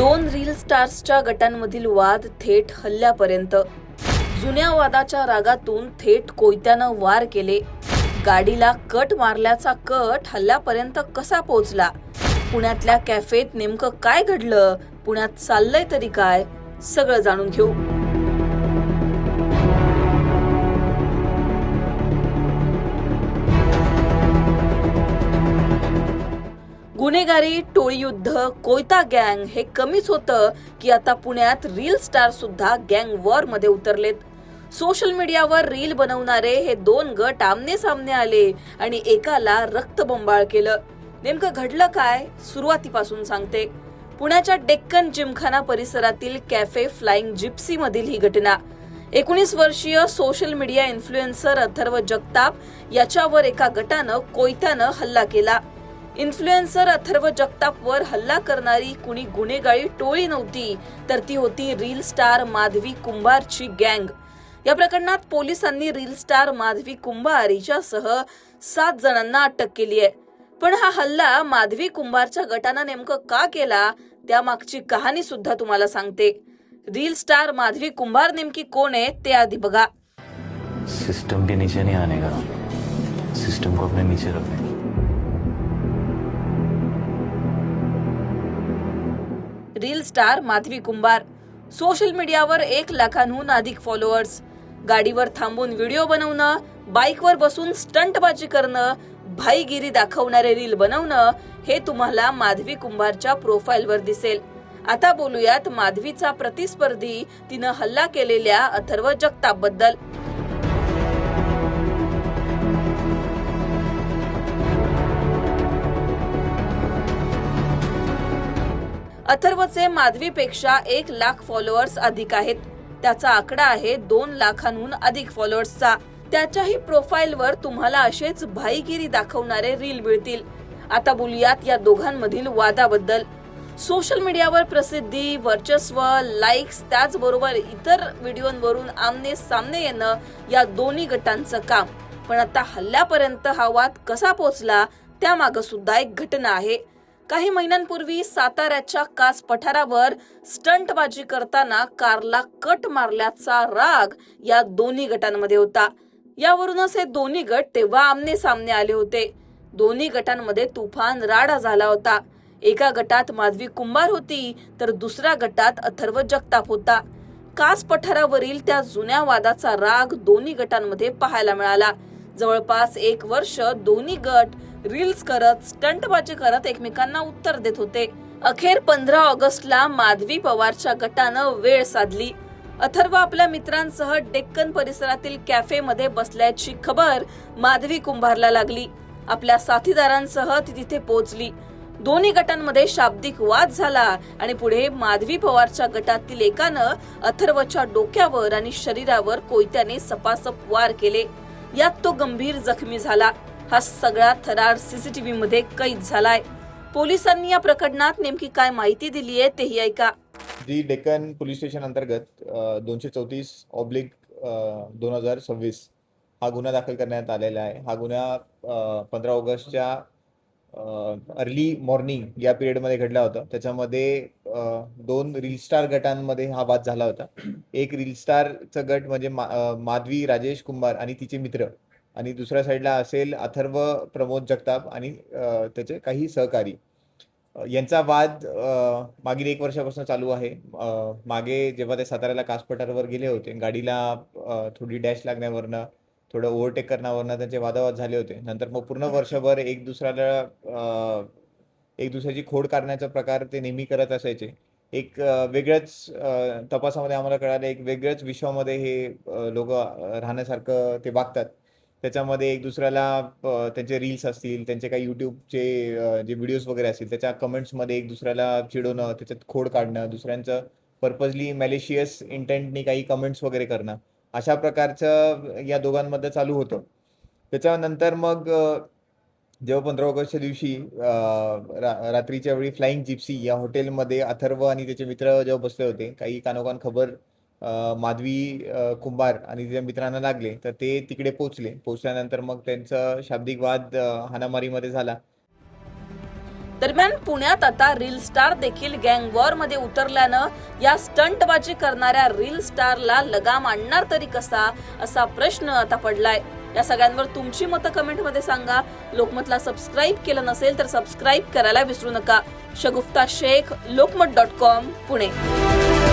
दोन रील स्टार्सच्या गटांमधील वाद थेट हल्ल्यापर्यंत. जुन्या वादाच्या रागातून थेट कोयत्यानं वार केले. गाडीला कट मारल्याचा कट हल्ल्यापर्यंत कसा पोहोचला? पुण्यातल्या कॅफेत नेमकं काय घडलं? पुण्यात चाललंय तरी काय? सगळं जाणून घेऊ. गुन्हेगारी, टोळीयुद्ध, कोयता गँग हे कमीच होतं की आता पुण्यात रील स्टार सुद्धा गँग वॉर मध्ये उतरलेत. सोशल मीडियावर रील बनवणारे हे दोन गट आमने सामने आले आणि एकाला रक्तबंबाळ केलं. नेमकं घडलं काय? सुरुवातीपासून सांगते. पुण्याच्या डेक्कन जिमखाना परिसरातील कॅफे फ्लाइंग जिप्सी मधील ही घटना. 19 वर्षीय social media influencer Atharva Jagtap याच्यावर एका गटानं कोयत्यानं हल्ला केला. इन्फ्लुएन्सर अथर्व जगतापवर हल्ला करणारी कुणी गुन्हेगारी टोळी नव्हती, तर ती होती रील स्टार माधवी कुंभारची गँग. या प्रकरणात पोलिसांनी रील स्टार माधवी कुंभार हिच्यासह 7 जणांना अटक केली आहे. पण हा हल्ला माधवी कुंभारच्या गटानं नेमकं का केला, त्यामागची कहाणी सुद्धा तुम्हाला सांगते. रील स्टार माधवी कुंभार नेमकी कोण आहे ते आधी बघा. सिस्टम के नीचे नहीं आने का, सिस्टम को अपने नीचे रखने. रील स्टार माधवी कुंभार, सोशल मीडियावर 1 लाखांहून अधिक फॉलोअर्स, गाडीवर थांबून व्हिडिओ बनवणं, बाईकवर बसून स्टंटबाजी करणं, भाईगिरी दाखवणारे रील बनवणं हे तुम्हाला माधवी कुंभारच्या प्रोफाईलवर दिसेल. आता बोलूयात माधवीचा प्रतिस्पर्धी तिनं हल्ला केलेल्या अथर्व जगताप बद्दल. अथर्वचे माधवीपेक्षा 1 लाख फॉलोअर्स अधिक आहेत. त्याचा आकडा आहे 2 लाखांहून अधिक फॉलोअर्सचा. त्याच्याही प्रोफाईलवर तुम्हाला असेच भाईगिरी दाखवणारे रील मिळतील. आता बोलूयात या दोघांमधील वादाबद्दल. सोशल मीडियावर प्रसिद्धी, वर्चस्व, लाईक्स, त्याचबरोबर इतर व्हिडिओंवरून आमने सामने येणं या दोन्ही गटांचं काम. पण आता हल्ल्यापर्यंत हा वाद कसा पोहोचला त्यामागं सुद्धा एक घटना आहे. काही महिन्यांपूर्वी साताऱ्याच्या कास पठारावर स्टंटबाजी करताना कारला कट मारल्याचा राग या दोन्ही गटांमध्ये होता. यावरूनच हे दोन्ही गट तेव्हा आमने सामने आले होते. दोन्ही गटांमध्ये तुफान राडा झाला होता. एका गटात माधवी कुंभार होती, तर दुसऱ्या गटात अथर्व जगताप होता. कास पठारावरील त्या जुन्या वादाचा राग दोन्ही गटांमध्ये पाहायला मिळाला. जवळपास 1 वर्ष दोन्ही गट रील्स करत, स्टंटबाजी करत एकमेकांना उत्तर देत होते. अखेर 15 ऑगस्टला माधवी पवारच्या गटानं वेळ साधली. अथर्व आपल्या मित्रांसह डेक्कन परिसरातील कॅफेमध्ये बसल्याची खबर माधवी कुंभारला लागली. आपल्या साथीदारांसह ती तिथे पोहोचली. दोन्ही गटांमध्ये शाब्दिक वाद झाला आणि पुढे माधवी पवारच्या गटातील एकानं अथर्वच्या डोक्यावर आणि शरीरावर कोयत्याने सपासप वार केले. यात तो गंभीर जखमी झाला. हा सगळा थरार सीसीटीव्ही मध्ये कैद झालाय. पोलिसांनी या प्रकरणात नेमकी काय माहिती दिली आहे तेही ऐका. जी डेक्कन पोलीस स्टेशन अंतर्गत 234/2026 हा गुन्हा दाखल करण्यात आलेला आहे. हा गुन्हा 15 ऑगस्टच्या अर्ली मॉर्निंग या पिरियडमध्ये घडला होता. त्याच्यामध्ये 2 रील स्टार गटांमध्ये हा वाद झाला होता. एक रील स्टारचा गट म्हणजे माधवी राजेश कुंभार आणि तिचे मित्र, आणि दुसऱ्या साईडला असेल अथर्व प्रमोद जगताप आणि त्याचे काही सहकारी. यांचा वाद मागील 1 वर्षापासून चालू आहे. मागे जेव्हा ते साताऱ्याला कास पठारावर गेले होते, गाडीला थोडी डॅश लागण्यावरनं, थोडं ओव्हरटेक करण्यावरनं त्यांचे वादावाद झाले होते. नंतर मग पूर्ण वर्षभर एक दुसऱ्याची खोड काढण्याचा प्रकार ते नेहमी करत असायचे. एक वेगळंच तपासामध्ये आम्हाला कळालं, एक वेगळंच विश्वामध्ये हे लोक राहण्यासारखं ते वागतात. त्याच्यामध्ये एक दुसऱ्याला त्यांचे रील्स असतील, त्यांचे काही यूट्यूबचे जे व्हिडिओज वगैरे असतील, त्याच्या कमेंट्समध्ये एक दुसऱ्याला चिडवणं, त्याच्यात खोड काढणं, दुसऱ्यांचं पर्पजली मॅलिशियस इंटेंटनी काही कमेंट्स वगैरे करणं, अशा प्रकारचं या दोघांमध्ये चालू होतं. त्याच्यानंतर मग जेव्हा 15 ऑगस्टच्या दिवशी रात्रीच्या वेळी फ्लाइंग जिप्सी या हॉटेलमध्ये अथर्व आणि त्याचे मित्र जेव्हा बसले होते, काही कानोकान खबर माधवी कुंभार आणि तिच्या मित्रांना लागले, तर ते तिकडे पोहोचले. पोहोचल्यानंतर मग त्यांचा शाब्दिक वाद हाणामारीमध्ये झाला. दरम्यान पुण्यात आता रील स्टार देखील गँग वॉर मध्ये उतरल्यानं या स्टंटबाजी करणाऱ्या रील स्टारला लगाम आणणार तरी कसा, असा प्रश्न आता पडलाय. या सगळ्यांवर तुमची मतं कमेंटमध्ये सांगा. लोकमतला सबस्क्राईब केलं नसेल तर सबस्क्राईब करायला विसरू नका. शगुफ्ता शेख, lokmat.com, पुणे.